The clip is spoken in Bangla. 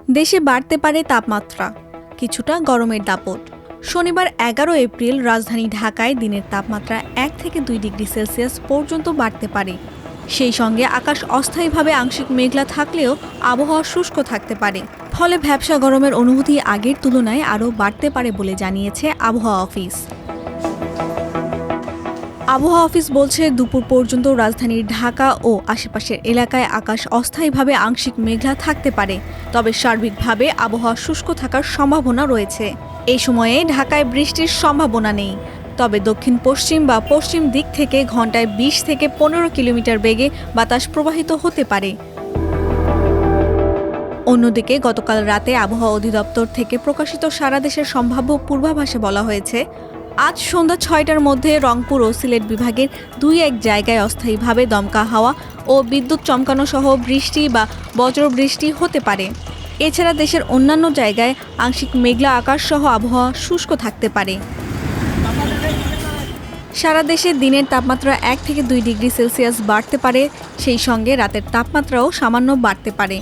দেশে বাড়তে পারে তাপমাত্রা, কিছুটা গরমের দাপট। শনিবার 11 এপ্রিল রাজধানী ঢাকায় দিনের তাপমাত্রা 1 থেকে 2 ডিগ্রি সেলসিয়াস পর্যন্ত বাড়তে পারে। সেই সঙ্গে আকাশ অস্থায়ীভাবে আংশিক মেঘলা থাকলেও আবহাওয়া শুষ্ক থাকতে পারে। ফলে ভ্যাপসা গরমের অনুভূতি আগের তুলনায় আরও বাড়তে পারে বলে জানিয়েছে আবহাওয়া অফিস। আবহাওয়া অফিস বলছে, দুপুর পর্যন্ত রাজধানীর ঢাকা ও আশেপাশের এলাকায় আকাশ অস্থায়ীভাবে আংশিক মেঘলা থাকতে পারে, তবে সার্বিকভাবে আবহাওয়া শুষ্ক থাকার সম্ভাবনা রয়েছে। এই সময়ে ঢাকায় বৃষ্টির সম্ভাবনা নেই, তবে দক্ষিণ পশ্চিম বা পশ্চিম দিক থেকে ঘন্টায় 20 থেকে 15 কিলোমিটার বেগে বাতাস প্রবাহিত হতে পারে। অন্যদিকে গতকাল রাতে আবহাওয়া অধিদপ্তর থেকে প্রকাশিত সারা দেশের সম্ভাব্য পূর্বাভাসে বলা হয়েছে, আজ সন্ধ্যা 6টার মধ্যে রংপুর ও সিলেট বিভাগের 2-1 জায়গায় অস্থায়ীভাবে দমকা হাওয়া ও বিদ্যুৎ চমকানো সহ বৃষ্টি বা বজ্রবৃষ্টি হতে পারে। এছাড়া দেশের অন্যান্য জায়গায় আংশিক মেঘলা আকাশ সহ আবহাওয়া শুষ্ক থাকতে পারে। সারা দেশে দিনের তাপমাত্রা 1 থেকে 2 ডিগ্রি সেলসিয়াস বাড়তে পারে, সেই সঙ্গে রাতের তাপমাত্রাও সামান্য বাড়তে পারে।